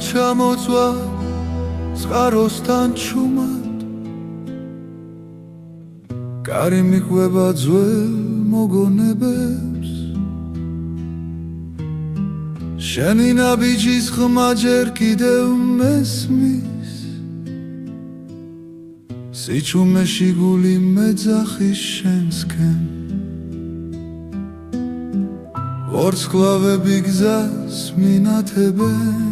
ჩამოწვა წყაროსთან ჩუმად კარი მიყვება ძველ მოგონებებს შენი ნაბიჯის ხმა ჯერ კიდევ მესმის სიჩუმეში გული მეძახის შენსკენ ვარსკვლავები გზას მინათებენ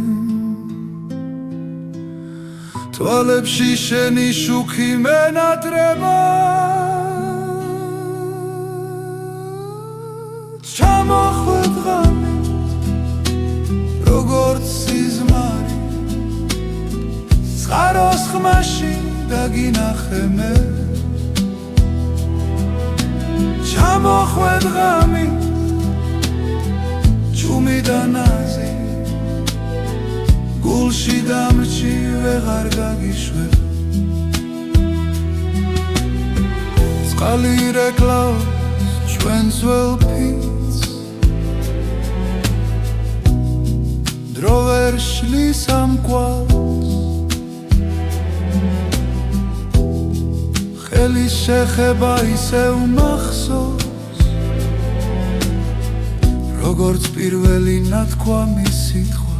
თვალებში შენი შუქი მენატრება ჩამოხვედ ღამე როგორც სიზმარი წყაროს ხმაში დაგინახე მე ჩამოხვედ ღამე ჩუმი და ნაზი გულში დამრჩი ვეღარ გაგიშვებ წყალი რეკლავს ჩვენს ძველ ფიცს დრო ვერ შლის ამ კვალს ხელის შეხება ისევ მახსოვს როგორც პირველი ნათქვამი სიტყვა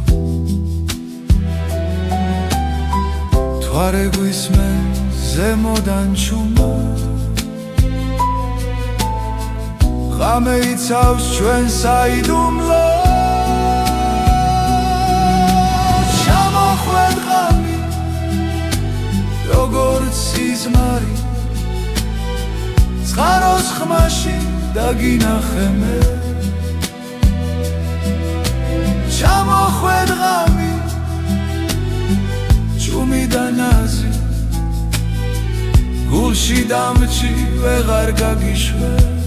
თვარე გვისმენ ზემოდან ჩუმა ღამე იცავს ჩვენ საიდუმლოს ჩამოხვედ ღამე როგორც სიზმარი წყაროს ხმაში დაგინახე მე ჩამოხვედ ღამე ჩუმი და ნაზი გულში დამრჩი ვეღარ გაგიშვებ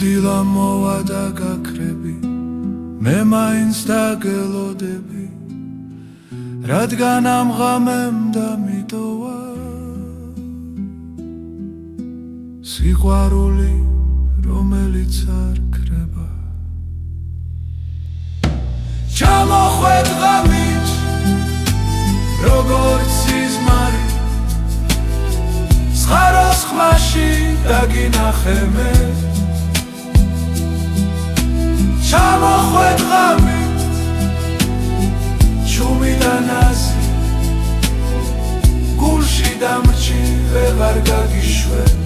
დილა მოვა და გაქრები მე მაინც დაგელოდები რადგან ამ ღამემ დამიტოვა სიყვარული რომელიც არ ქრება ჩამოხვედ ღამით როგორც სიზმარი წყაროს ხმაში დაგინახე მე ჩამოხვედ ღამე ჩუმი და ნაზი გულში დამრჩი ვეღარ გაგიშვებ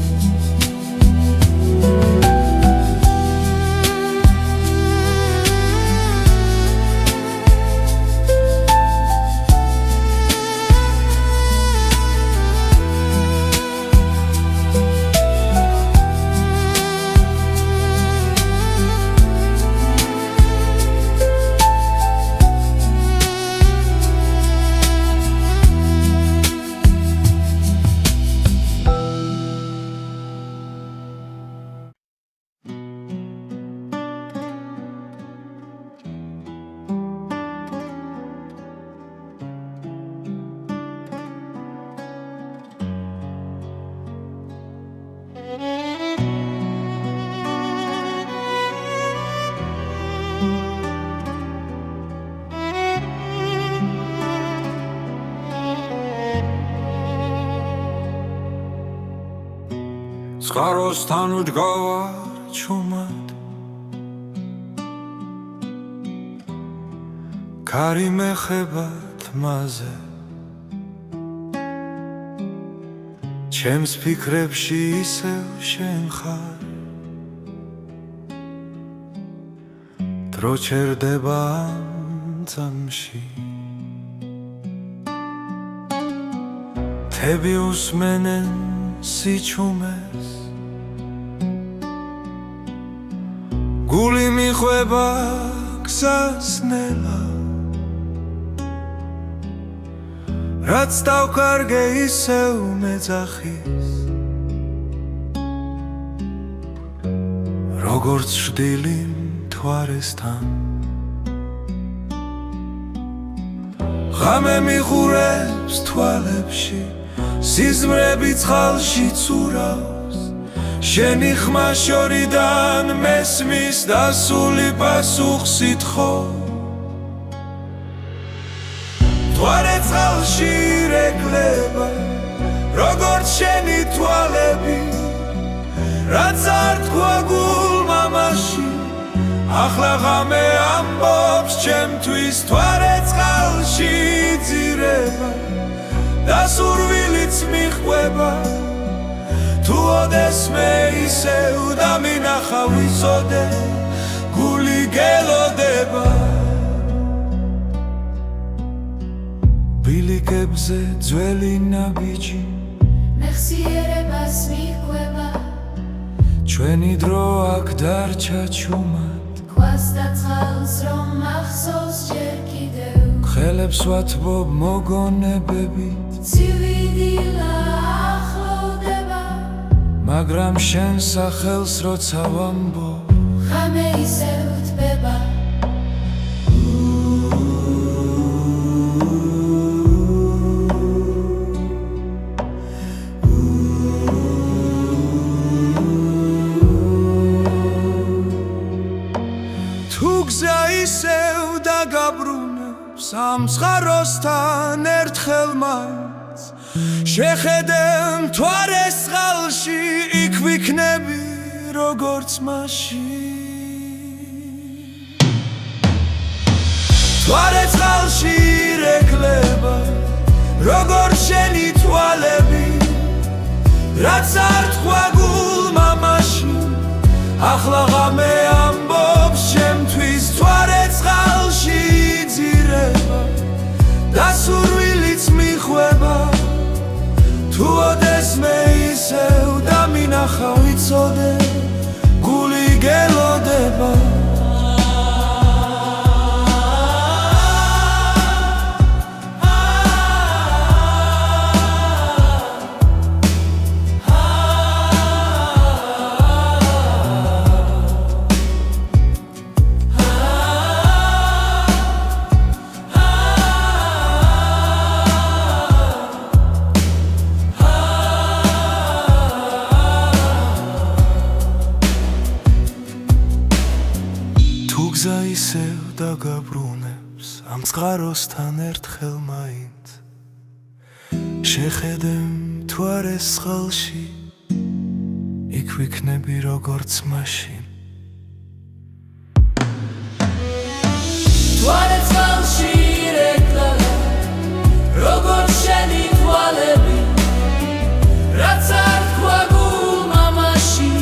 წყაროსთან ვდგავარ ჩუმად კარი მეხება თმაზე ჩემს ფიქრებში ისევ შენ ხარ დრო ჩერდება ამ წამში თები უსმენენ სიჩუმეს გული მიხვება გზას ნელა რაც დავკარგე ისევ მეძახის როგორც ჭრილი მთვარესთან ღამე მიხურებს თვალებში სიზმრები წყალში ცურავს შენი ხმა შორიდან მესმის დასული პასუხს ითხოვ მთვარე წყალში ირეკლება როგორც შენი თვალები რაც არ თქვა გულმა მაშინ ახლა ღამე ამბობს ჩემთვის მთვარე წყალში იძირება და სურვილიც მიჰყვება თუ ოდესმე ისევ დამინახა ვიცოდე გული გელოდება ბილიკებზე ძველი ნაბიჯი მეხსიერებას მიჰყვება ჩვენი დრო აქ დარჩა ჩუმად ქვას და წყალს რომ ახსოვს ჯერ კიდევ ხელებს ვათბობ მოგონებებით ცივი დილა ახლოვდება მაგრამ შენ სახელს როცა ვამბობ ღამე ისევ თბება თუ გზა ისევ დაგაბრუნებს ამ ცხაროსთან ერთხელ მაინც შეხედე მთვარეს წყალში იქ ვიქნები როგორც მაშინ მთვარე წყალში ირეკლება როგორც შენი თვალები რაც არ თქვა გულმა მაშინ ახლა ღამე ამბობს ჩემთვის მთვარე წყალში იძირება და სურვილიც მიჰყვება თუ ოდესმე ისევ დამინახა ვიცოდე გული გელოდება გზა ისევ დაგაბრუნებს ამ წყაროსთან ერთხელ მაინც შეხედე მთვარეს წყალში იქ ვიქნები როგორც მაშინ მთვარე წყალში ირეკლება როგორც შენი თვალები რაც არ თქვა გულმა მაშინ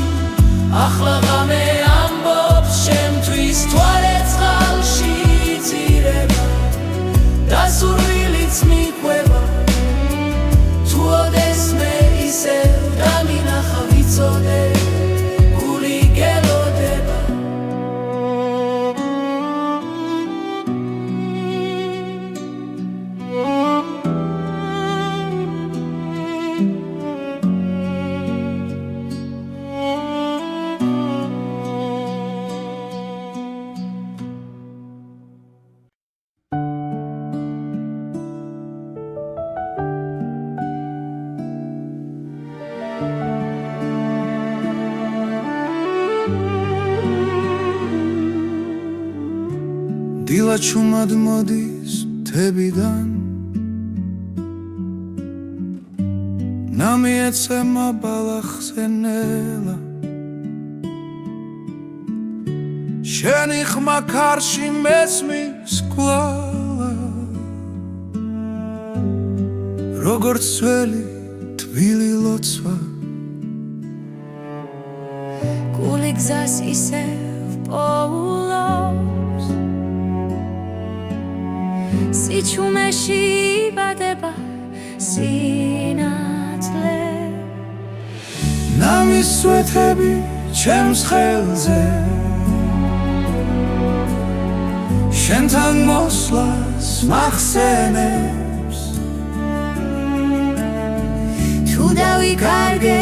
ახლა ღამე ამბობს ჩემთვის მთვარე წყალში იძირება და სურვილიც მიჰყვება თუ ოდესმე ისევ დამინახა ვიცოდე გული გელოდება დილა ჩუმად მოდის მთებიდან ნამიეცემა ბალახზე ნელა შენი ხმა ქარში მესმის კვლავა როგორც ძველი თბილი ლოცვა გული გზას ისევ პოულობს სიჩუმეში იბადება სინათლე ნამის სვეთები ჩემს ხელზე შენთან მოსვლას მახსენებს თუ დავიკარგე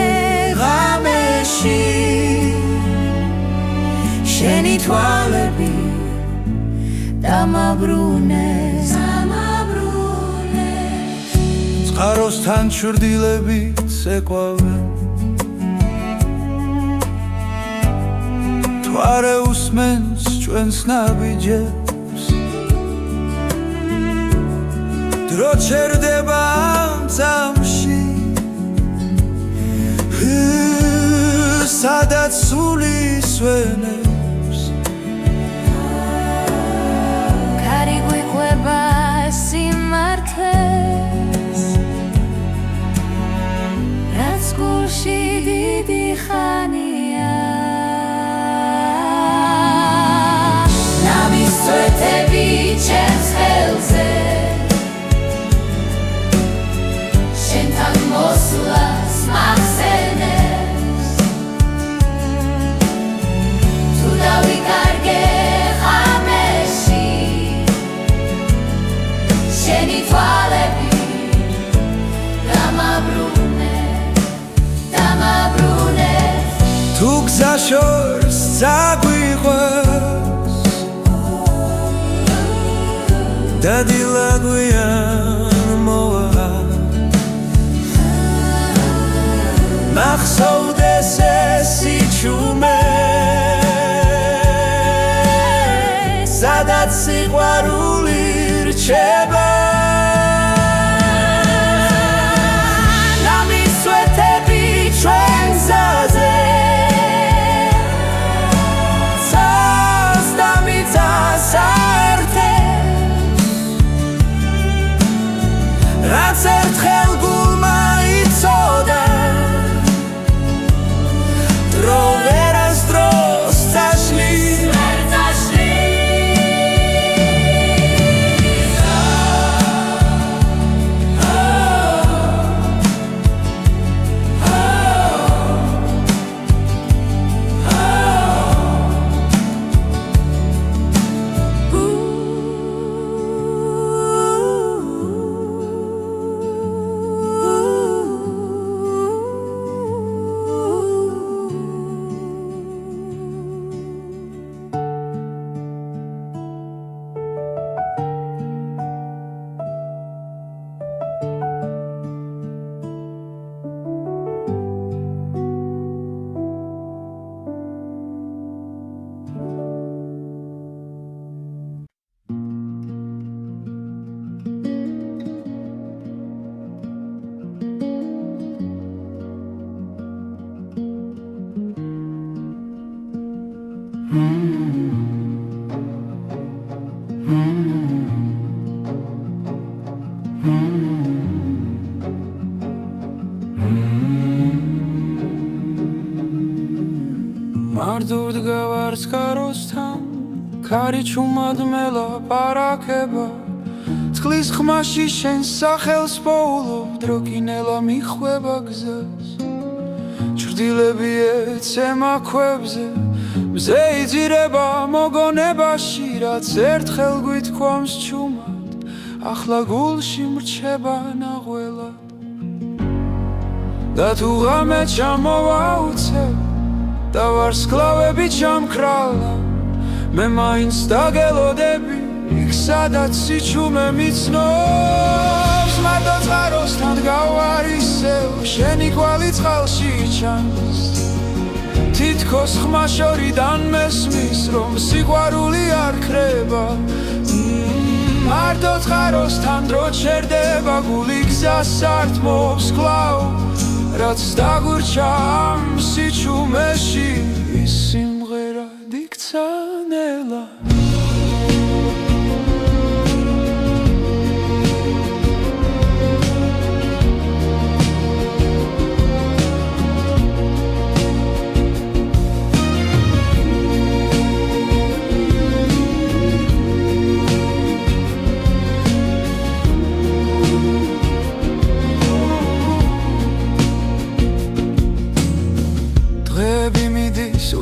ღამეში შენი თვალები დამაბრუნეს წყაროსთან ჩრდილებით ეკვავენ თუ არ უსმენს ჩვენს ნაბიჯებს დრო ჩერდება ამ წამში სადაც სული სვენებს ქარი გვიყვება სიმართლეს რაც გულში დიდი ხანია ნამის წვეთები ჩემს ხელზე შენთან მოსვლას მახსენებს თუ დავიკარგე ღამეში შენი თვალები დამაბრუნეს თუ გზა შორს წაგვიყვეს და დილა გვიან მოვა მახსოვდეს ეს სიჩუმე სადაც სიყვარული რჩება ნამის წვეთები ჩვენ გზაზე ცას და მიწას აერთებს რაც ერთხელ გულმა იცოდა დრო ვერასდროს წაშლის მარტოდ გავარს კაროსთან ქარი ჩუმად მელაპარაკება წყლის ხმაში შენ სახელს პოულობ დრო კინელა მიხვება გზას ჩრდილები ეცემა ქვებზე მზე იძირება მოგონებაში რაც ერთხელ გვითქვამს ჩუმად ახლა გულში მრჩება ნაღველად და თუ ღამე ჩამოვაუცებ და ვარსკვლავები ჩამქრალა მე მაინც დაგელოდები იქ სადაც სიჩუმე მიცნობს მარტო წყაროსთან გავარ ისევ შენი კვალი წყალში ჩანს თითქოს ხმა შორიდან მესმის რომ სიყვარული არ ქრება მარტო წყაროსთან დრო ჩერდება გული გზას ართმობს კვლავ რაც დაგურჩა ამ სიჩუმეში ის სიმღერა დიქცა ნელა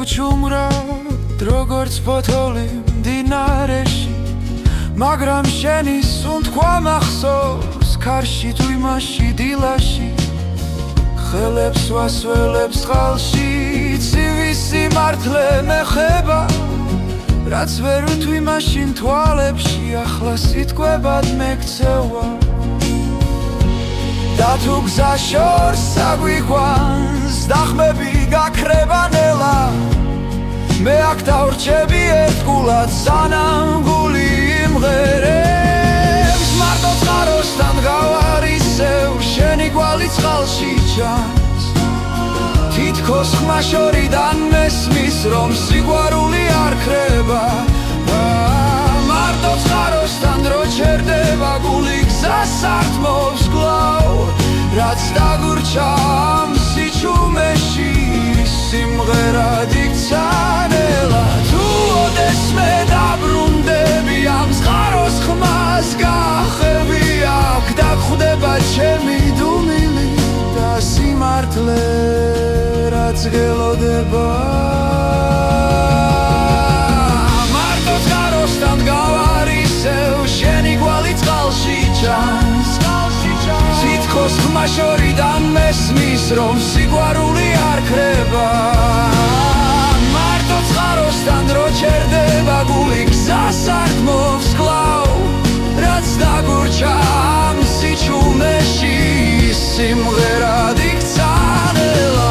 უჩუმრად როგორც ფოთოლი მდინარეში მაგრამ შენი სუნთქვა მახსოვს ქარში თუ იმაში დილაში ხელებს ვასველებს წყალში ცივი სიმართლე მეხება რაც ვერ ვთვი მაშინ თვალებში ახლა სიტყვებად მეკცევა და თუ გზა შორს აგვიყვანს დახმები გაქრება ნელა მე აქ დავრჩები ერთგულად სანამ გული იმღერებს მარტო წყაროსთან გავარისევ შენი კვალი წყალში ჩანს თითქოს ხმა შორიდან მესმის რომ სიყვარული არ ქრება მარტო წყაროსთან დრო ჩერდება გული გზას ართმობს კლავ რაც დაგურჩა ამ სიჩუმეში სიმღერად იქცა ნელა თუ ოდესმე დაბრუნდები ამ წყაროს ხმას გახევი აქ დაგხვდება ჩემი დუმილი და სიმართლე რაც გელოდება მარტო წყაროსთან გავარისევ შენი კვალი წყალში ჩანს თითქოს ხმა შორიდან მესმის რომ სიყვარული არ ქრება მარტო წყაროსთან დრო ჩერდება გული გზას ართმობს კლავ რაც დაგურჩა ამ სიჩუმეში სიმღერად იქცა ნელა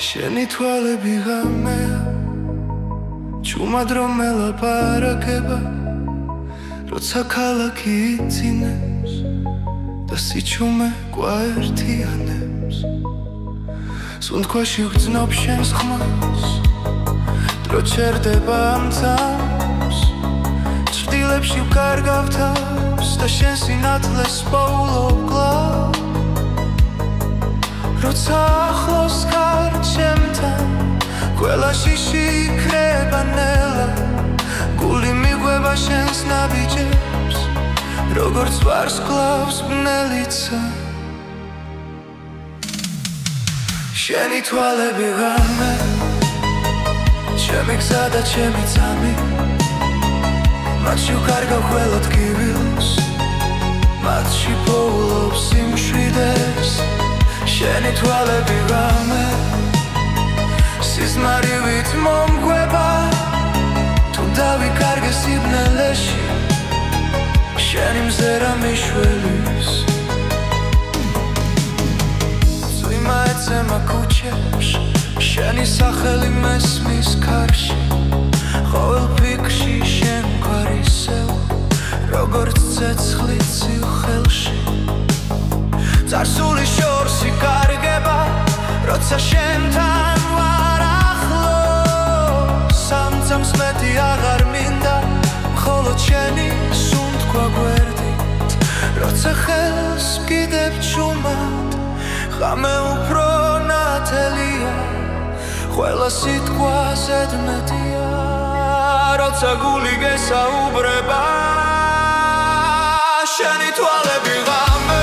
შენი თვალები ღამეა ჩუმად რომ მელაპარაკება როცა ქალაქი იცინებს და სიჩუმე კვაერთიანებს სუნთქვაში ვგრძნობ შენს ხმას დრო ჩერდება ამ წამს ჭრდილებში ვკარგავ თავს და შენ სინათლეს პოულობ კლავ როცა ახლოს ხარ ჩემთან ყველა შიში იქრება ნელა გული მიგვება შენს ნაბიჯებს როგორც ვარსკვლავს ბნელიცა შენი თვალები ღამე ჩემი გზა და ჩემი წამი მათში ვკარგავ ყველა ტკივილს მათში პოულობ სიმშვიდეს შენი თვალები ღამე სიზმარივით მომგვება თუ დავიკარგე სიბნელეში შენი მზერა მიშველის წვიმა ეცემა ქუჩებში შენი სახელი მესმის ქარში ყოველ ფიქრში შენ გვარისევ როგორც ცეცხლი ცივ ხელში წარსული შორს იკარგება როცა შენთან ვარ ახლოს სამწამს მეტი აღარ მინდა მხოლოდ შენი სუნთქვა გვერდით როცა ხელს ვკიდებ ჩუმად ღამე უფრო ნათელია ყველა სიტყვა ზედმეტია როცა გული გესაუბრება შენი თვალები ღამე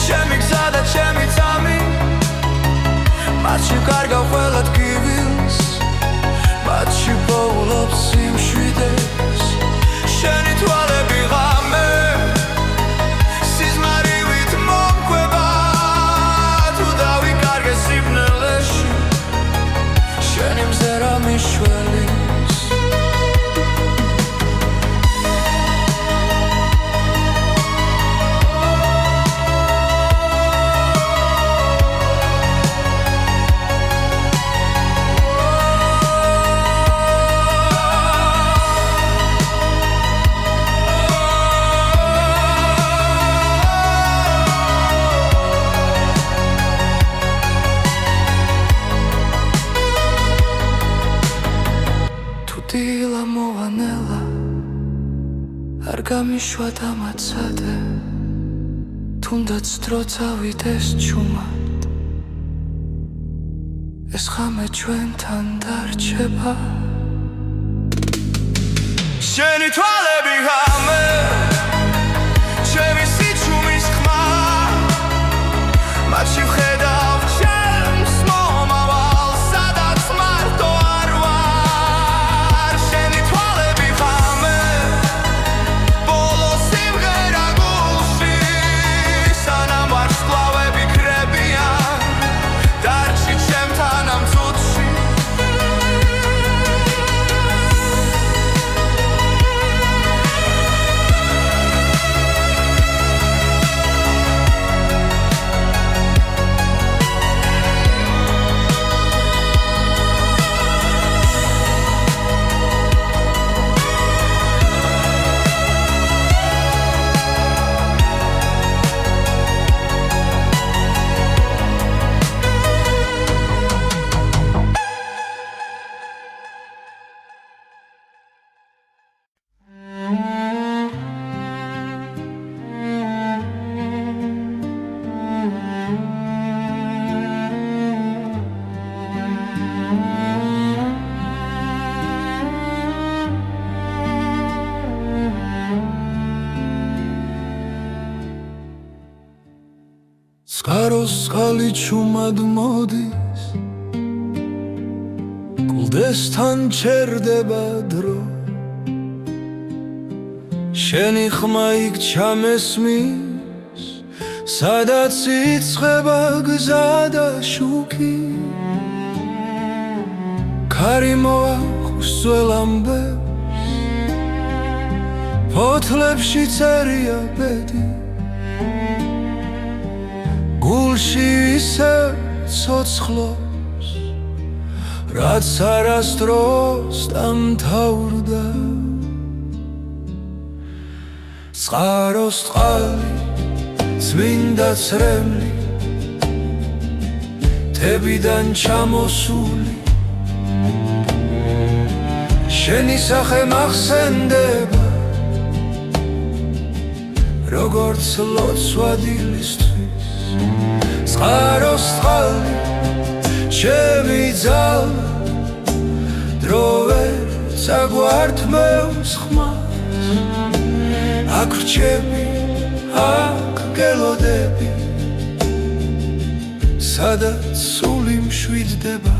ჩემი გზა და ჩემი წამი მათში კარგავ ყველა ტკივილს მათში პოულობ სიმშვიდეს შენი თვალები ღამე სიზმარივით მომკვება თუ დავიკარგე სიბნელეში შენი მზერა მიშველის დილა მოვანელა არ გამიშვა დამაცადე თუნდაც დრო წავიდეს ჩუმად ეს ღამე ჩვენთან დარჩება შენი თვალები ღამე ჩემი სიჩუმის ხმა მათში ვხედავ ჩემს მომავალს სადაც მარტო არ ვარ შენი თვალები ღამე ბოლო სიმღერა გულში სანამ ვარსკვლავები ქრებიან დარჩი ჩემთან ამ წუთში წყაროს წყალი ჩუმად მოდის კლდესთან ჩერდება დრო შენი ხმა იქ ჩამესმის სადაც იწყება გზა და შუქი ქარი მოაქვს ძველ ამბებს ფოთლებში წერია ბედი გულში ისე ცოცხლობს რაც არასდროს დამთავრდა წყაროს წყალი წმინდა ცრემლი თებიდან ჩამოსული შენი სახე მახსენდება როგორც ლოცვა დილისთვის წყაროს წყალი ჩემი ძალა დრო ვერ წაგვართმევს ხმას აქ რჩები აქ გელოდები სადაც სული მშვიდდება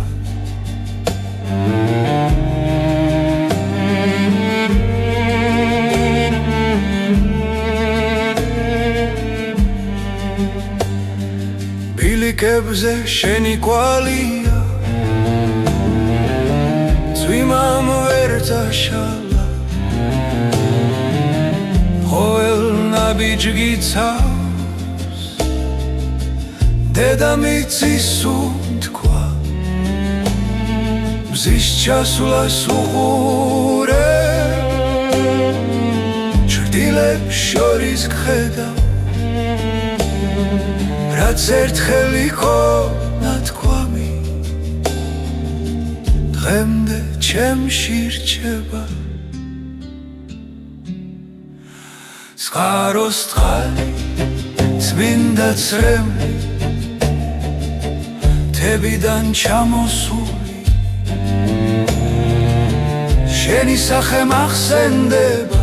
ბილიკებზე შენი კვალია წვიმამ ვერ წაშალა ყოველ ნაბიჯგი ცავს დედამიწის უთქვა მზის ჩასვლას უყურე ჩრდილებს შორის გხედავ რაც ერთხელ იქონა თქვამი დღემდე ჩემში რჩება წყაროს წყალი წმინდა ცრემლი თებიდან ჩამოსული შენი სახე მახსენდება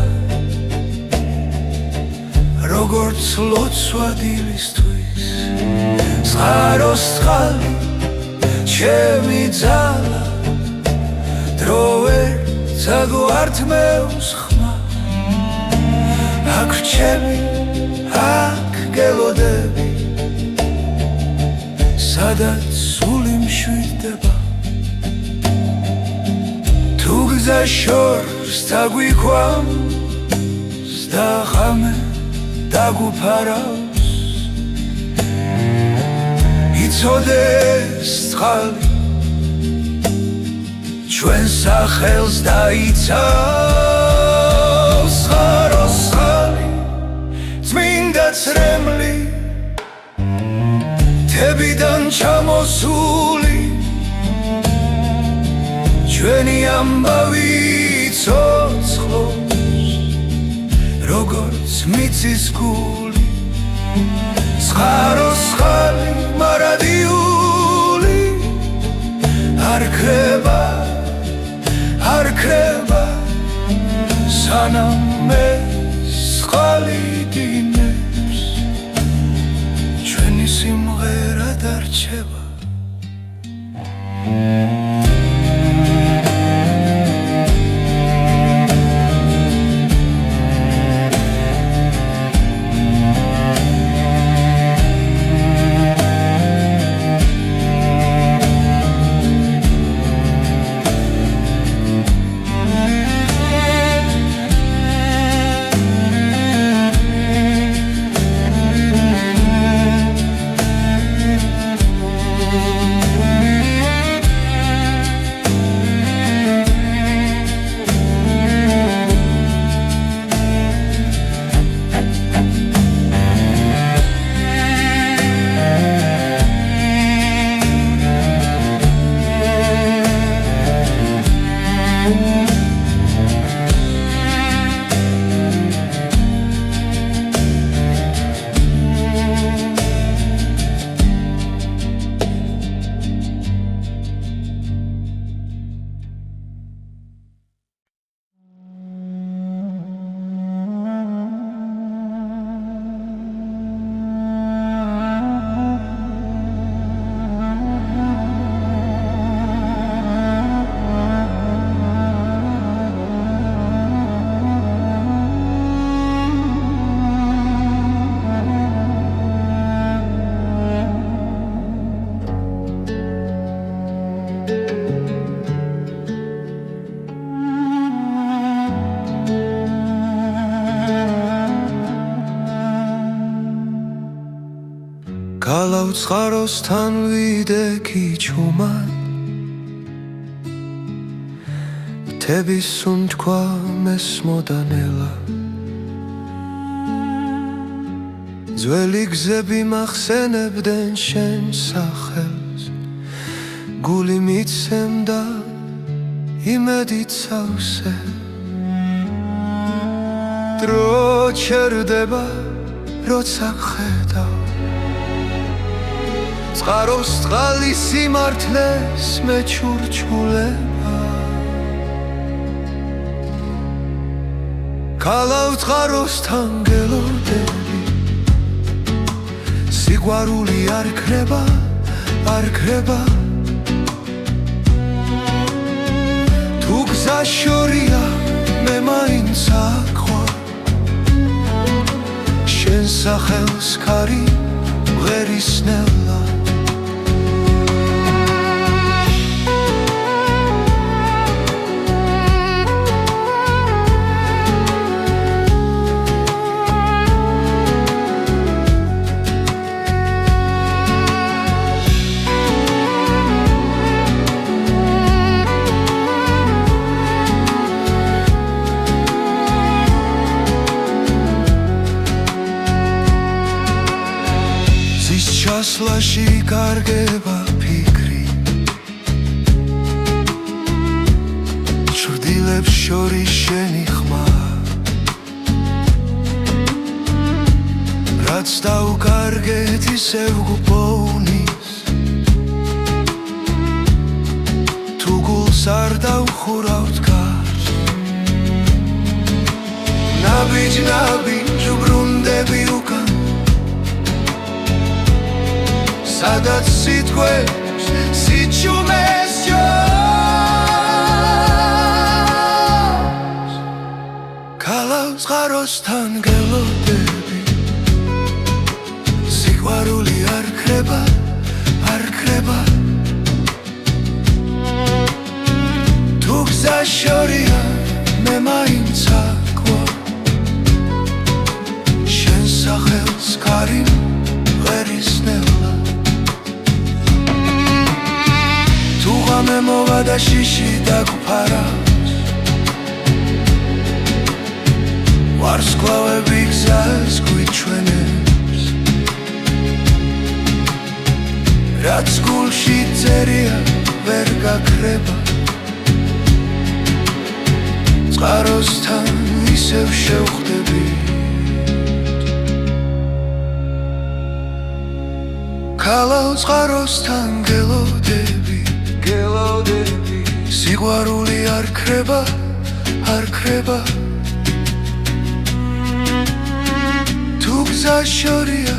როგორც ლოცვა დილისთვის წყაროს წყალი ჩემი ძალა დრო ვერ წაგვართმევს ხმა აქ ჩემი აქ გელოდები სადაც სული მშვიდდება თუ გზა შორს დაგვიქვამს და ღამე დაგუფარავს იცოდეს წყალი ჩვენ სახელს დაიცავს წყაროს წყალი წმინდა წრემლი თებიდან ჩამოსული ჩვენი ამბავი ცოცხლობს როგორც მიწის გული წყაროს წყალი მარადიული არ ქრება სანამ მე წყალი დინებს ჩვენი სიმღერა დარჩება გალავ წყაროსთან ვიდექი ჩუმად მთების სუნთქვა მესმოდანელა ძველი გზები მახსენებდნენ შენ სახელს გული მიცემდა იმედით სავსე დრო ჩერდება როცა ხედავ წყაროს წყალი სიმართლეს მეჩურჩულება გალავ წყაროსთან გელოდები სიყვარული არ ქრება თუ გზა შორია მე მაინც აყვარ შენ სახელს ქარი ვღერისნელა ჩასვლაში კარგება ფიქრი ჩრდილებს შორის შენი ხმა რაც დავკარგეთ ისევ გპოვნის თუ გულს არ დავხურავთ გარს ნაბიჯ ბრუნდები სადაც სიტყვებს სიჩუმეს ჯობს ქალავს წყაროსთან გელოდები სიყვარული არ ქრება არ ქრება თუ გზა შორია მე მაინც აკვარ შენ სახელს კარი ღერისნელა თუ ღამე მოვა და შიში დაგფარავს ვარსკვლავები გზას გვიჩვენებს რაც გულში წერია ვერ გაქრება წყაროსთან ისევ შევხვდები ქალავ წყაროსთან გელოდები სიყვარული არ ქრება არ ქრება თუ გზა შორია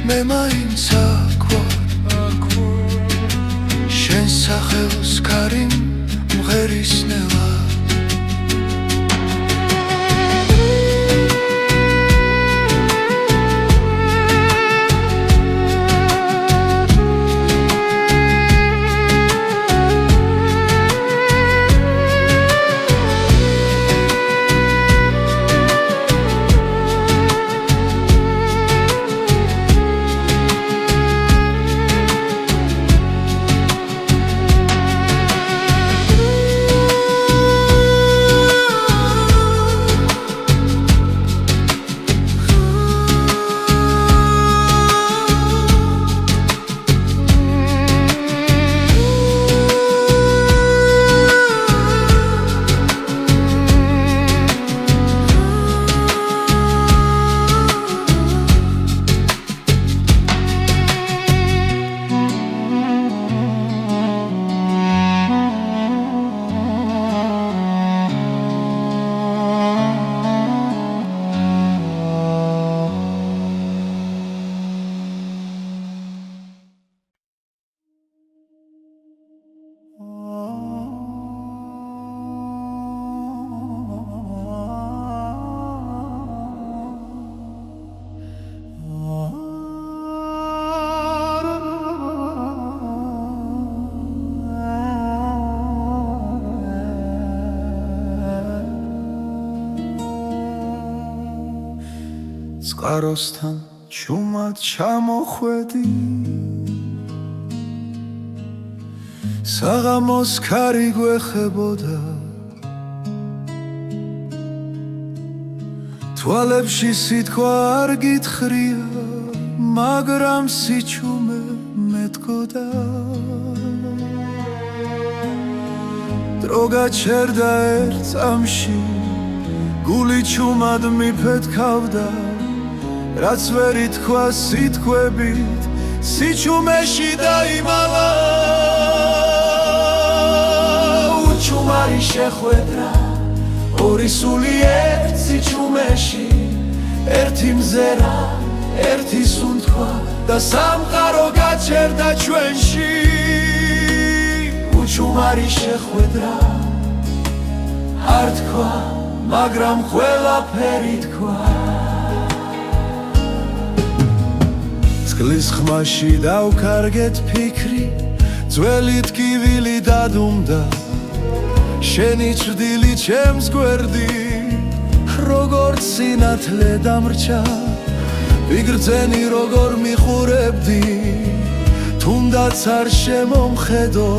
მე მაინც აკვარ შენ სახელს კარი მღერისნელა წყაროსთან ჩუმად ჩამოხვედი საღამოს ქარი გვეხებოდა თვალებში სიტყვა არ გითხრია მაგრამ სიჩუმე მეტყოდა დრო გაჩერდა ერთ წამში გული ჩუმად მიფეთქავდა რაც ვერ ითქვა სიტყვებით სიჩუმეში დაიმალა უჩუმარი შეხვედრა ორი სული ერთ სიჩუმეში ერთი მზერა ერთი სუნთქვა და სამყარო გაჩერდა ჩვენში უჩუმარი შეხვედრა არ თქვა მაგრამ ყველაფერი თქვა წყლის ხმაში დავკარგეთ ფიქრი ძველი ტკივილი დადუმდა შენი ჭრდილი ჩემს გვერდი როგორც სინათლე დამრჩა ვიგრძენი როგორ მიხურებდი თუნდაც არ შემომხედო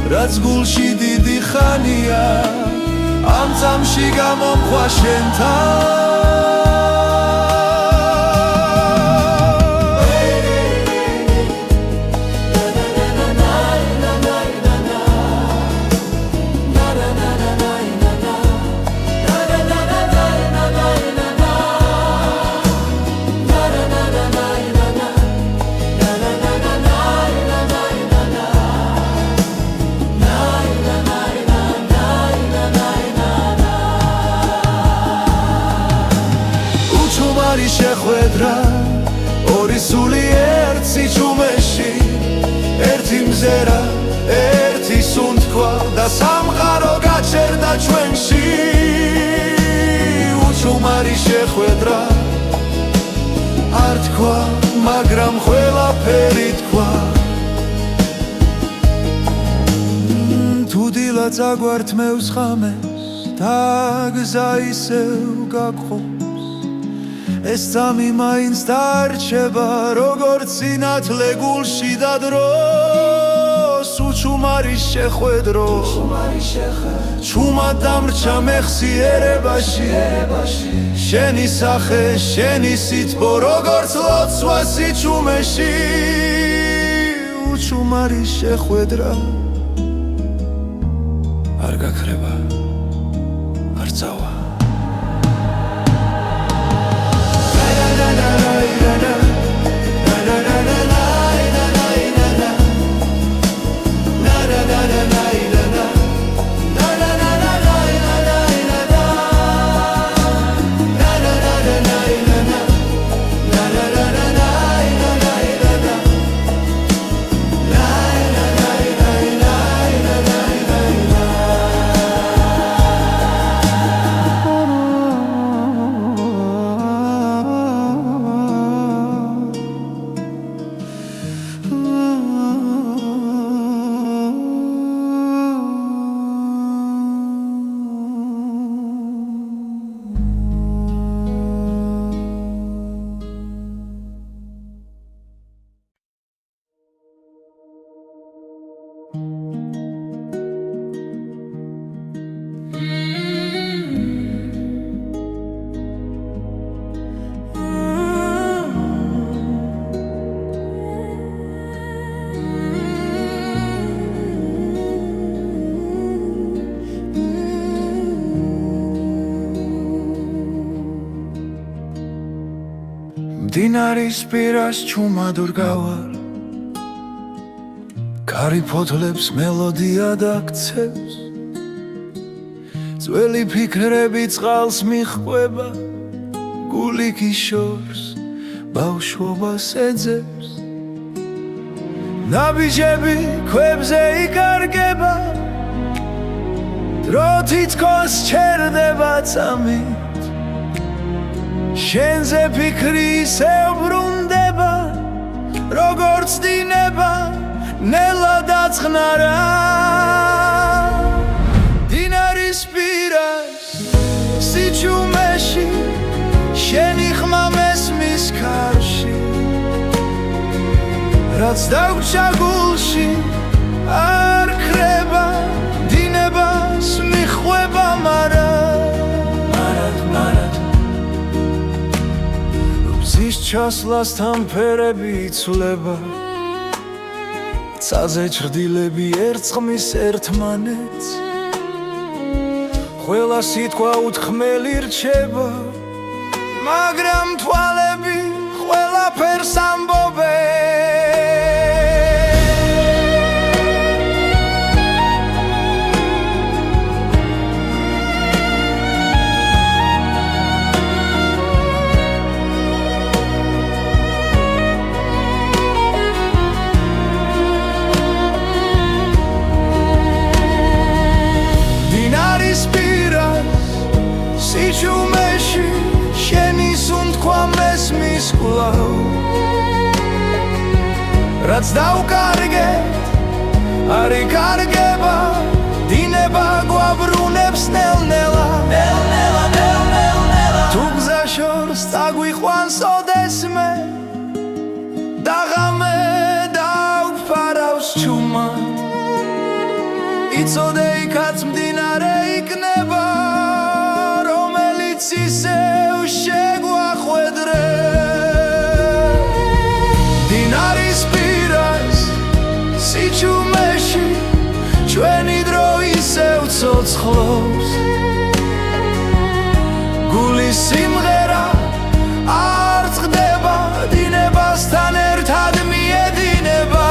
რაც გულში დიდი ხანია ამ წამში გამომხვა შენთან შეხვედრა ორი სული ერთ სიჩუმეში ქვებზე რა ერთის უნთქვა და სამყარო გაჩერდა ჩვენში უჩუმარი შეხვედრა არ თქვა მაგრამ ყველაფერი თქვა თუ დილა წაგვართმევს ხამეს და გზა ისევ გაგხობს ეს წამი მაინც დარჩება როგორც სინათლე გულში და დროს უჩუმარის შეხვედრო ჩუმად დამრჩა მეხსიერებაში შენი სახე შენი სითბო როგორც ლოცვა სიჩუმეში უჩუმარის შეხვედრა არ გაქრება არ წავა მდინარის პირას ჩუმადურ გავარ კარი ფოთლებს მელოდია დაგცევს ძველი ფიქრები წყალს მიჰყვება გული გიშორს ბავშვობას ეძებს ნაბიჯები ქვებზე იკარგება დრო თითქოს ჩერდება წამით შენზე ფიქრი ისევ ბრუნდება როგორც დინება ნელა დაწყნარა დინარის პირას სიჩუმეში შენი ხმა მესმის ქარში რაც დაგვრჩა გულში არ ქრება დინებას მიჰყვება მზის ჩასვლასთან ფერები იცვლება ცაზე ჩრდილები ერწყმის ერთმანეთს ყველა სიტყვა უთქმელი რჩება მაგრამ თვალები ყველაფერს ამბობენ სიჩუმეში შენი სუნთქვა მესმის კვლავ რაც დავკარგეთ არ იკარგება დინება გვაბრუნებს ნელ-ნელა თუ გზა შორს წაგვიყვანს ოდესმე და ღამე დავფარავს ჩუმად იცოდე იქაც მდინარე იქნება ისევ შეგვახვედრე დინარის პირას სიჩუმეში ჩვენი დრო ისევ ცოცხლობს გულის სიმღერა არ წყდება დინებასთან ერთად მიედინება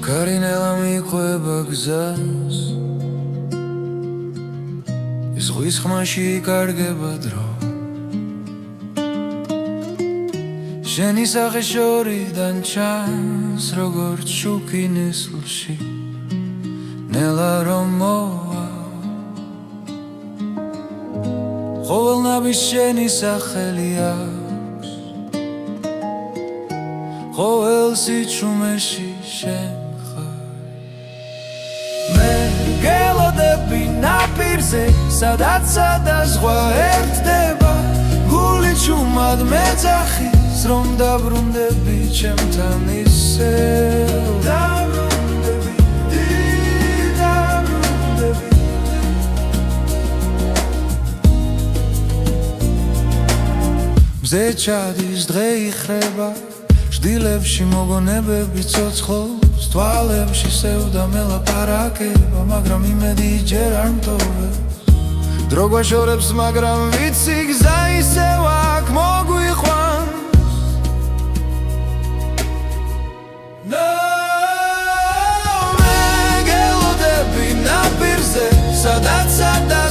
Karинელა მიყვება გზას ის ზღვის ხმაში იკარგება დრო შენი სახე შორიდან ჩანს როგორც შუქი ნესლში ნელა რომ მოვა ყოველნაბის შენი სახელი აქვს ყოველ სიჩუმეში შენ გელოდები ნაპირზე სადაც ზღვა ერთდება გული ჩუმად მეძახის რომ დაბრუნდები ჩემთან ისევ დაბრუნდები მზე ჩადის დღე იხრება ჟდილებში მოგონებები ცოცხლობს თვალებში სევდა მელაპარაკება მაგრამ იმედი ჯერ არ მტოვებს დრო გვაშორებს მაგრამ ვიცი გზა ისევ აქ მოგვიყვანს მე გელოდები ნაპირზე სადაც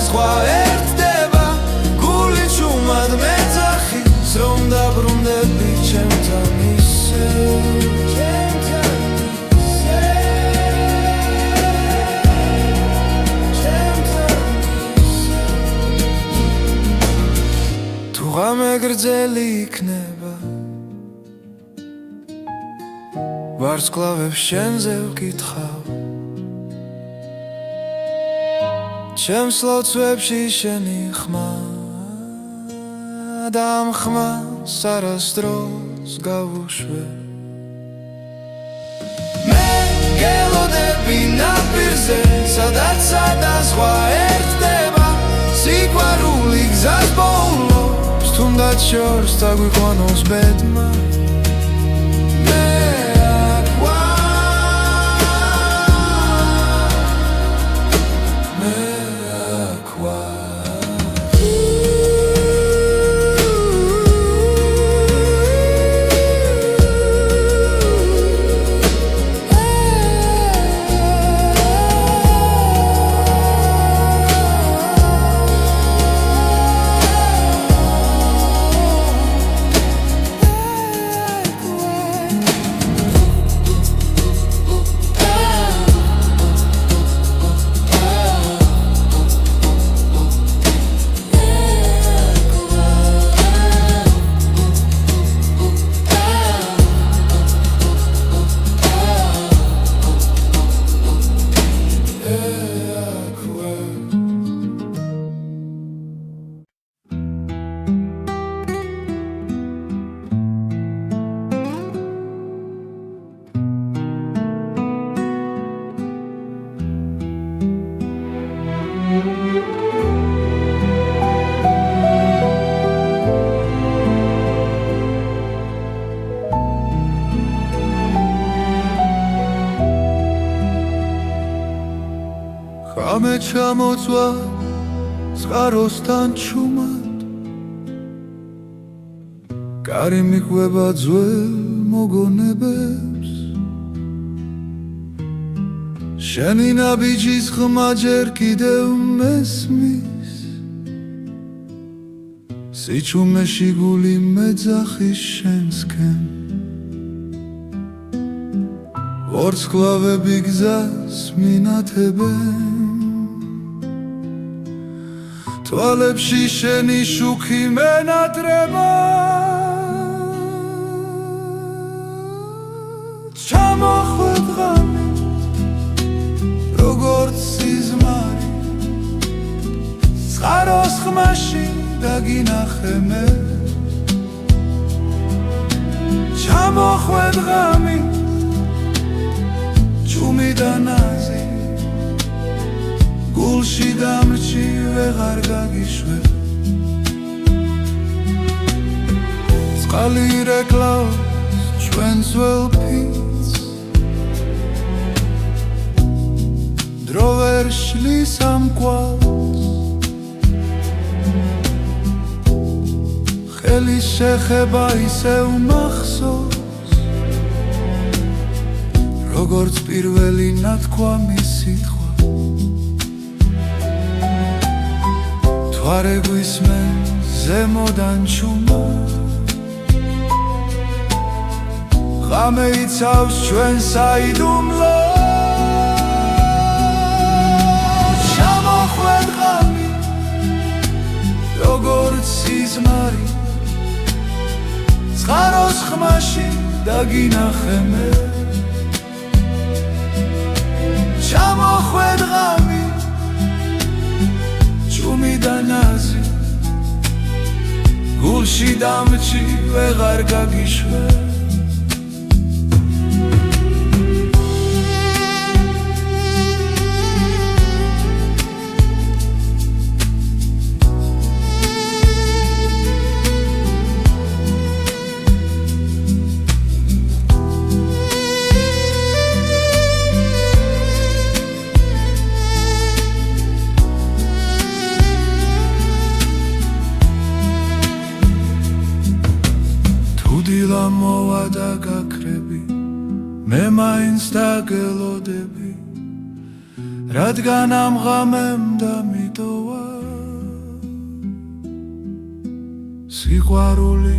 ზღვა ერთდება გული ჩუმად მეძახის რომ დაბრუნდები ჩემთან მეგრძელი იქნება ვარსკვლავებს შენზე ვკითხავ ჩემს ლოცვებში შენი ხმა და ამ ხმას არასდროს გავუშვე მე გელოდები ნაპირზე სადაც ზღვა ერთდება სიყვარული გზას ბოლო თუნდაც შორს დაგვიყვანოს ბედმა მე აქ ვარ ხამე ჩამოწვა წყაროსთან ჩუმად კარი მიყვება ძველ მოგონებებს შენი ნაბიჯის ხმა ჯერ კიდევ მესმის სიჩუმეში გული მეძახის შენსკენ ვარსკვლავები გზას მინათებენ თვალებში შენი შუქი მენატრება ჩამოხვედ ღამე როგორც სიზმარი წყაროს ხმაში დაგინახე მე ჩამოხვედ ღამე ჩუმი და ნაზი გულში დამრჩი ვეღარ გაგიშვებ წყალი რეკლავს ჩვენს ძველ ფიცს დრო ვერ შლის ამ კვალს ხელის შეხება ისევ მახსოვს როგორც პირველი ნათქვამი სიტყვა მთვარე გვისმენ ზემოდან ჩუმად ღამე იცავს ჩვენ საიდუმლოს ჩამოხვედ ღამი როგორც სიზმარი წყაროს ხმაში დაგინახე მე ჩამოხვედ ღამი ჭუმი და ნაზი გულში დამჭი ვეღარ გაგიშვე დილა მოვა და გაქრები მე მაინც დაგელოდები რადგან ამ ღამემ დამიტოვა სიყვარული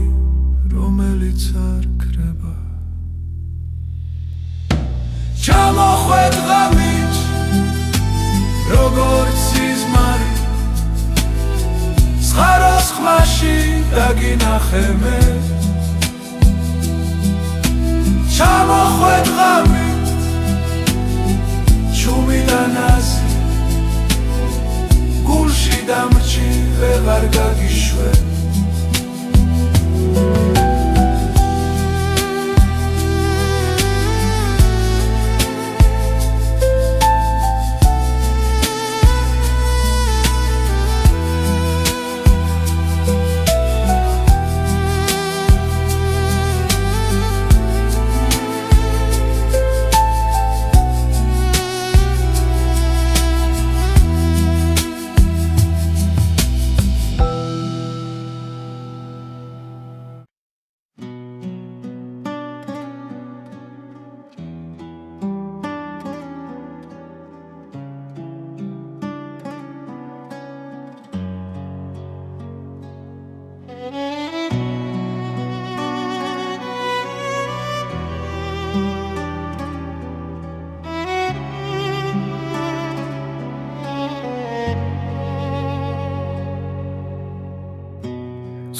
რომელიც არ ქრება ჩამოხვედ ღამით როგორც სიზმარი წყაროს ხმაში დაგინახე მე ჩამოხვედ ღამი ჭუმი და ნაზი გულში დამჭი ვეღარ გაგიშვე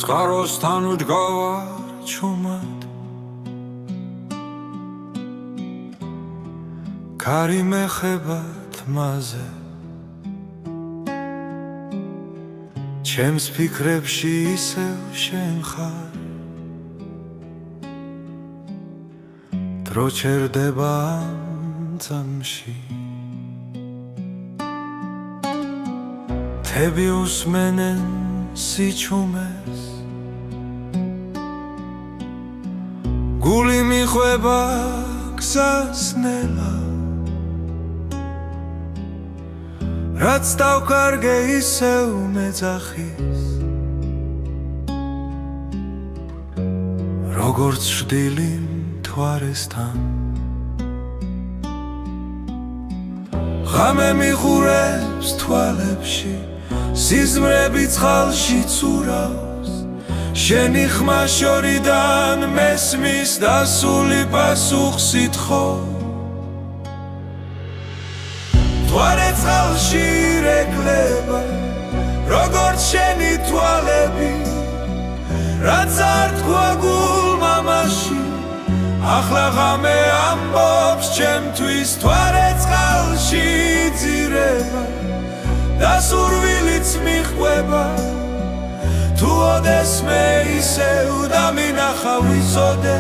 წყაროსთან ვდგავარ ჩუმად ქარი მეხება თმაზე ჩემს ფიქრებში ისევ შენ ხარ დრო ჩერდება ამ წამში თები უსმენენ სიჩუმეს გული მიხვება გზას ნელა რაც დავკარგე ისევ მეძახის როგორც შვდილი მთვარესთან ღამე მიხურებს თვალებში სიზმრები წყალში ცურავს შენი ხმა შორიდან მესმის დასული პასუხს ითხოვ მთვარე წყალში ირეკლება როგორც შენი თვალები რაც არ თქვა გულმა მაშინ ახლა ღამე ამბობს ჩემთვის მთვარე წყალში იძირება და სურვილიც მიჰყვება თუ ოდესმე ისევ დამინახა ვიცოდე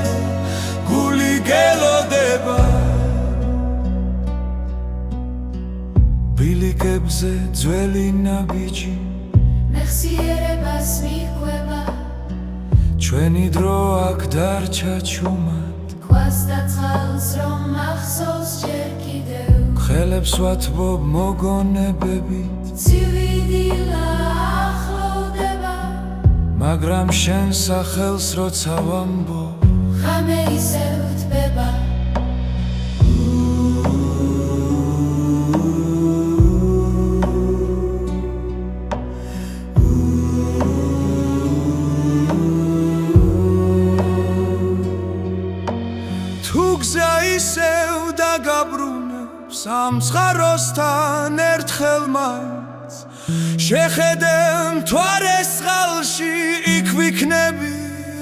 გული გელოდება ბილიკებზე ძველი ნაბიჯი მეხსიერებას მიჰყვება ჩვენი დრო აქ დარჩა ჩუმად ქვას და წყალს რომ ახსოვს ჯერ კიდევ ხელებს ვათბობ მოგონებებით ცივი დილა ახლოვდება მაგრამ შენ სახელს როცა ვამბობ ღამე ისევ თბება ისევ დაგაბრუნებს ამ ცხაროსთან ერთხელ მაინც შეხედე მთვარეს წყალში იქ ვიქნები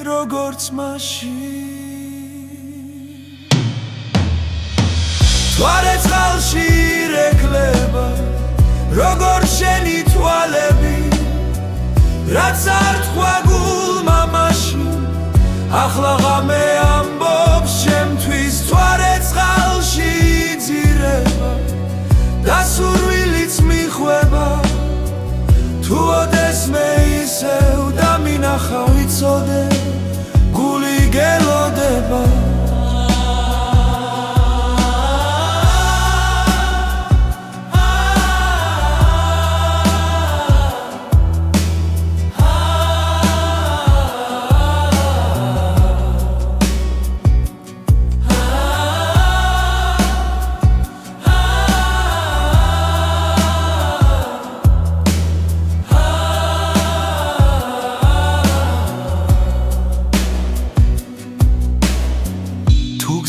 როგორც მაშინ მთვარე წყალში ირეკლება როგორ შენი თვალები რაც არ თქვა გულმა მაშინ ახლა ღამე ამბობს შემთვის მთვარე წყალში იძირება და სურვილიც მიხვება თუ ოდეს მე ისევ დამინახა ვიცოდე გული გელოდება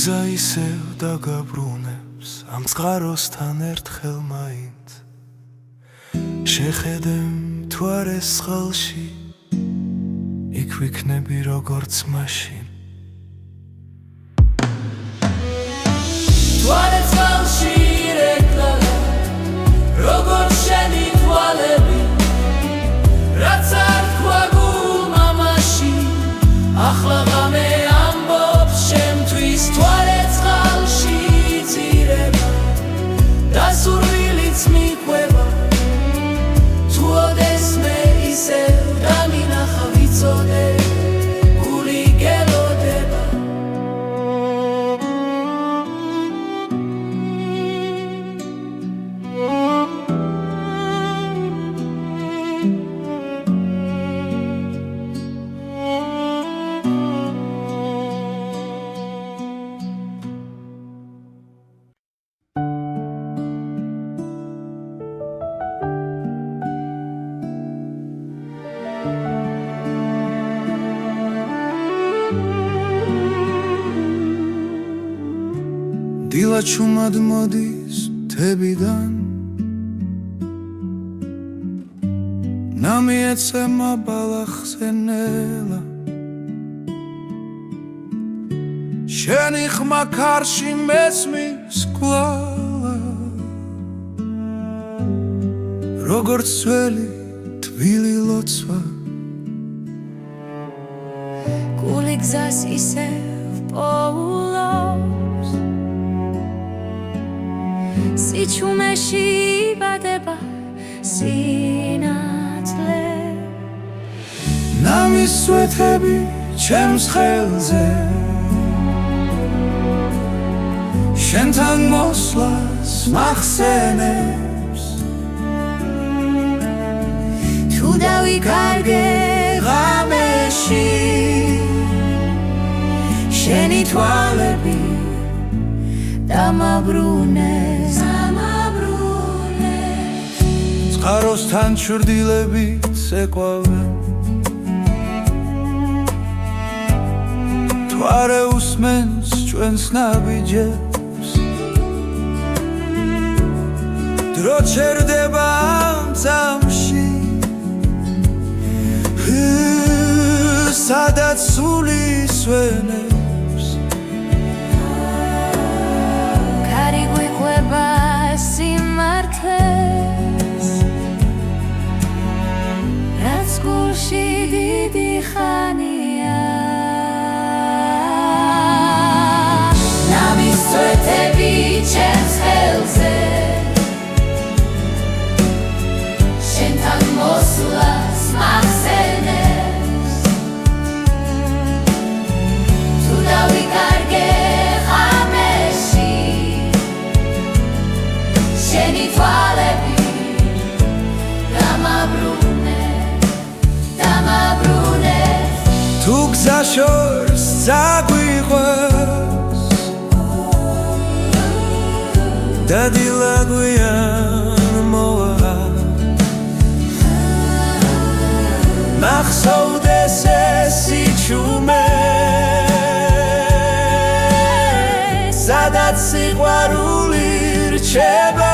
გზა ისევ დაგაბრუნებს ამ წყაროსთან ერთხელ მაინც შეხედე მთვარეს წყალში იქ ვიქნები როგორც მაშინ მთვარე წყალში ირეკლება როგორ შენი თვალები რაც არ თქვა გულმა მაშინ ახლა ღამე მთვარე წყალში იძირება და სურვილიც მიყვება თუ ოდეს მე ისევ დამინახა ვიცოდე გული გელოდება დილა ჩუმად მოდის მთებიდან ნამიეცემა ბალახზე ნელა შენი ხმა ქარში მესმის კვლავა როგორც ძველი თბილი ლოცვა გული გზას ისევ პოულობს სიჩუმეში იბადება სინათლე ნამის სვეთები ჩემს ხელზე შენთან მოსვლას მახსენებს თუ დავიკარგე ღამეში შენი თვალები დამაბრუნეს წყაროსთან ჩრდილებით ეკვავენ მთვარე უსმენს ჩვენს ნაბიჯებს დრო ჩერდება ამ წამში სადაც სული სვენებს ქარი გვიყვება სიმართლეს რაც გულში დიდი ხანია ნამის სვეთები ჩემს ხელზე შენთან მოსვლას მახსენებს თუ დავიკარგე ღამეში შენი თვალები დამაბრუნეს თუ გზა შორს წაგვიყვეს და დილა გვიან მოვა მახსოვდეს ეს სიჩუმე სადაც სიყვარული რჩება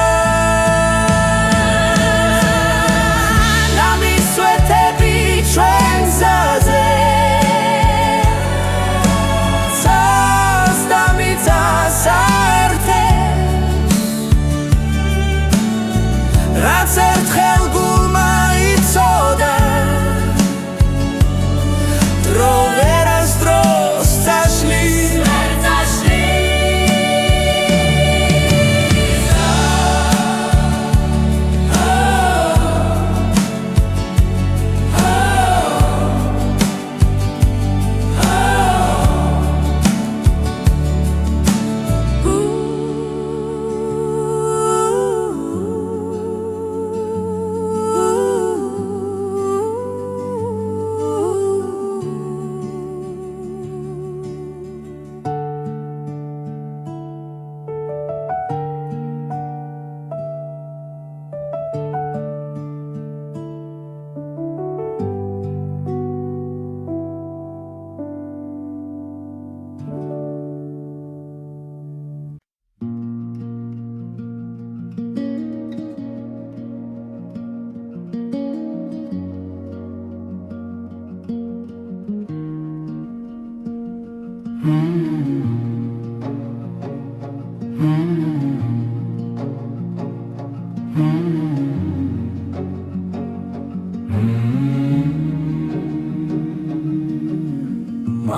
ნამისვეთები ჩვენ გზაზე ცას და მიწას აერთებს რაც ერთხელ გულმა იცოდა დრო ვერასდროს წაშლის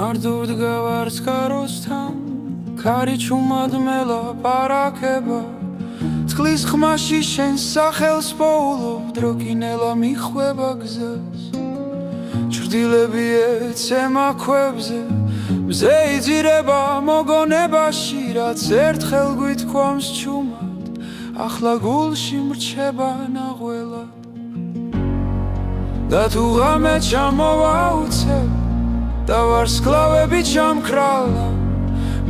მარტოდ გავარს კაროსთან ქარი ჩუმად მელაპარაკება წყლის ხმაში შენ სახელს პოულობ დროკინელა მიხვება გზას ჩრდილები ეცემა ქვებზე მზე იძირება მოგონებაში რაც ერთხელ გვითქვამს ჩუმად ახლა გულში მრჩება ნაღველად და თუ ღამე ჩამოვაუცებ და ვარ სკლავები ჩამქრალა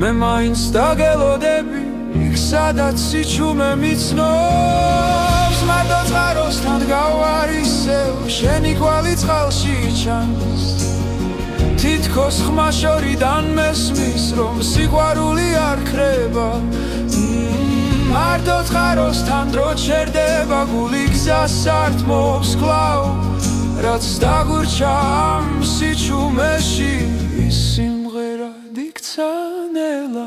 მე მაინც დაგელოდები იქ სადაც სიჩუმე მიცნობს მარტო წყაროსთან გავარ ისევ შენი კვალი წყალში ჩანს თითქოს ხმა შორიდან მესმის რომ სიყვარული არ ქრება მარტო წყაროსთან დრო ჩერდება გული გზას ართმობს კლავ რაც დაგურჩა ამ სიჩუმეში ის სიმღერა დიქცა ნელა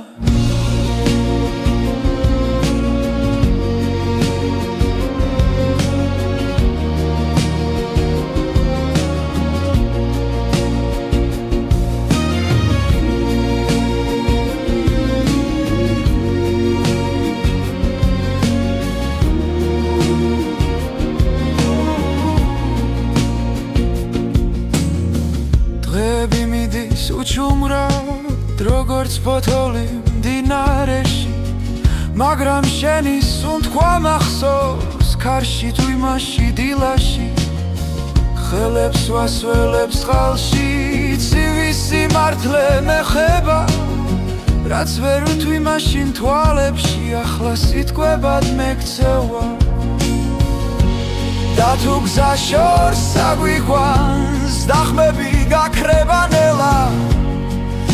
უჩუმრად როგორც ფოთოლი მდინარეში მაგრამ შენი სუნთქვა მახსოვს ქარში თუ იმაში დილაში ხელებს ვასველებს წყალში ცივი სიმართლე მეხება რაც ვერ ვთვი მაშინ თვალებში ახლა სიტყვებად მეკცევა და თუ გზა შორს აგვიყვანს დახმები გაქრება ნელა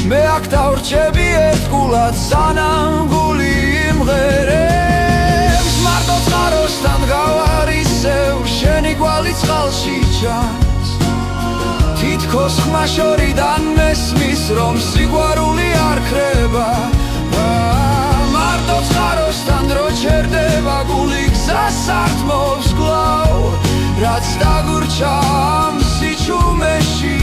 მე აქ დავრჩები ერთგულად სანამ გული იმღერებს მარტო წყაროსთან გავარ ისევ შენი კვალი წყალში ჩანს თითქოს ხმა შორიდან მესმის რომ სიყვარული არ ქრება მარტო წყაროსთან დრო ჩერდება გული გზას ართმობს კლავ რაც დაგურჩა ამ სიჩუმეში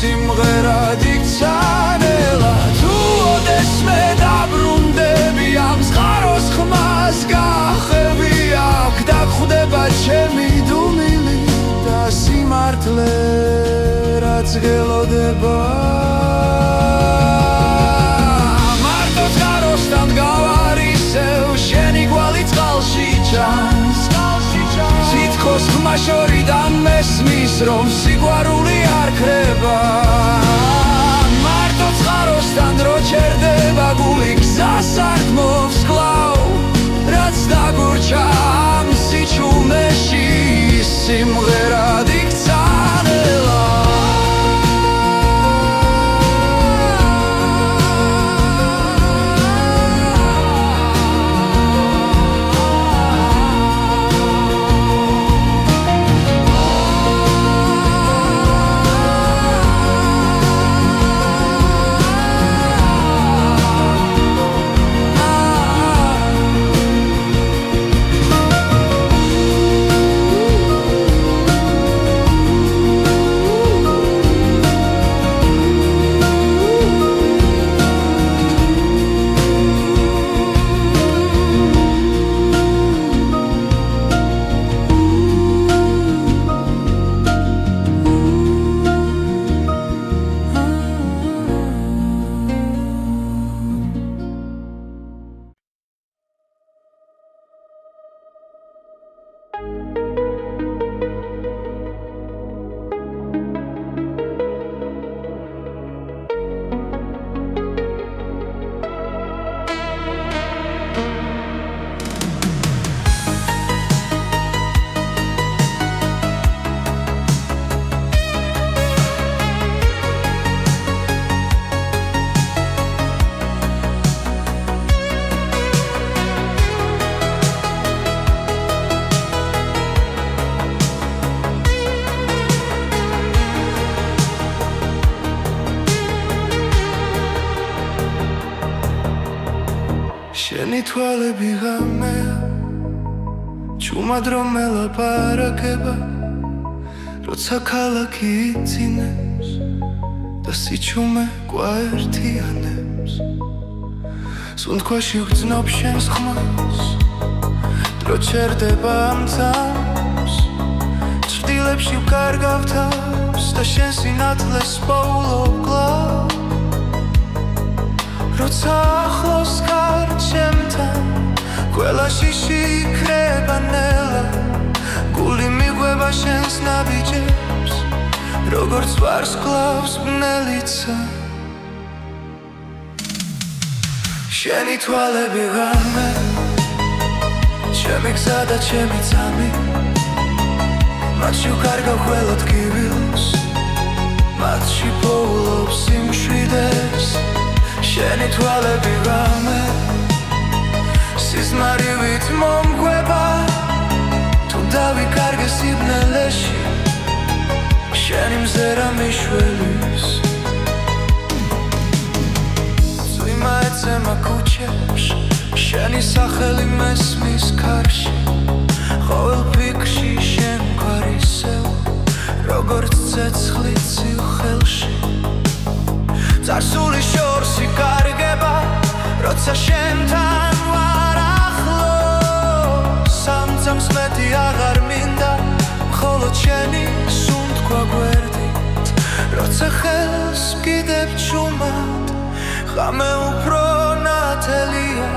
სიმღერა დიქცა ნელა თუ ოდესმე დაბრუნდები ამ წყაროს ხმას გახევი აქ დაგხვდება ჩემი დუმილი და სიმართლე რაც გელოდება მარტო წყაროსთან გავარ ისევ შენი კვალი წყალში ჩანს თითქოს ხმა შორიდან მესმის რომ სიყვარული არ ქრება მარტო წყაროსთან დრო ჩერდება გული გზას ართმობს კლავ რაც დაგურჩა ამ სიჩუმეში სიმღერა დიქცა ნელა შენი თვალები ღამეა ჩუმად რომ მელაპარაკება როცა ქალაქი იცინებს და სიჩუმე გვაერთიანებს სუნთქვაში ვგრძნობ შენს ხმას დრო ჩერდება ამ წამს ჭრდილებში ვკარგავ თავს და შენ სინათლეს პოულობ კლავ როცა ახლოს ხარ ჩემთან ყველა შიში იქრება ნელა გული მიგვება შენს ნაბიჯებს როგორც ვარსკვლავს ბნელიცა შენი თვალები ღამე ჩემი გზა და ჩემი წამი მათში ვკარგავ ყველა ტკივილს მათში პოულობ სიმშვიდეს შენი თვალები ღამე სიზმარივით მომგვება თუ დავიკარგე სიბნელეში შენი მზერა მიშველის წვიმა ეცემა ქუჩებში შენი სახელი მესმის ქარში ყოველ ფიქრში შენ გვარისევ როგორც ცეცხლი ცივ ხელში წარსული შორს იკარგება როცა შენთან ვარ ახლოს სამწამს მეტი აღარ მინდა მხოლოდ შენი სუნთქვა გვერდით როცა ხელს ვკიდებ ჩუმად ღამე უფრო ნათელია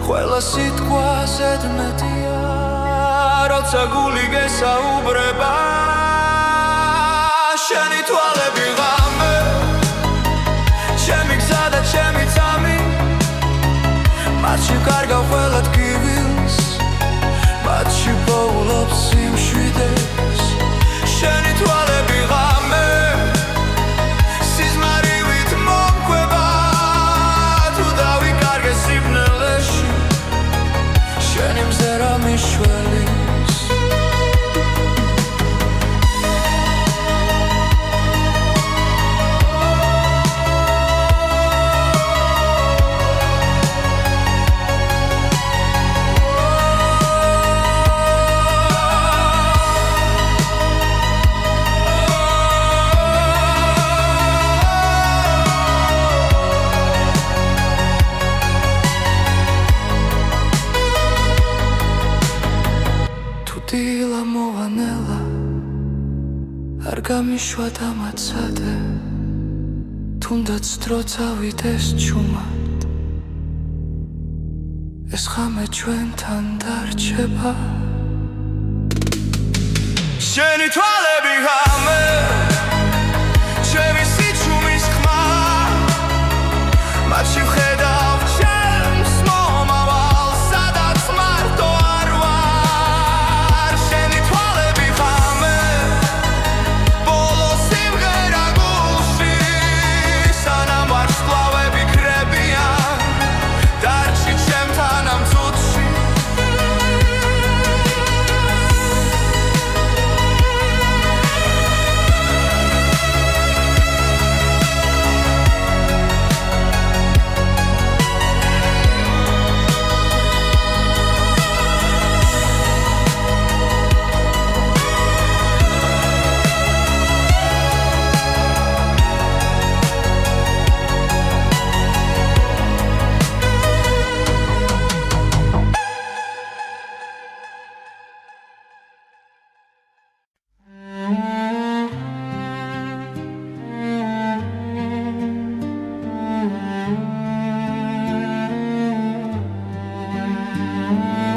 ყველა სიტყვა ზედმეტია როცა გული გესაუბრება შენი თვალები ღამე ჩემი გზა და ჩემი წამი მათში ვკარგავ ყველა ტკივილს მათში პოულობ სიმშვიდეს შენი თვალები ღამე სიზმარივით მომკვება თუ დავიკარგე სიბნელეში შენი მზერა მიშველის დილა მოვანელა არ გამიშვა დამაცადე თუნდაც დრო წავიდეს ჩუმად ეს ღამე ჩვენთან დარჩება შენი თვალები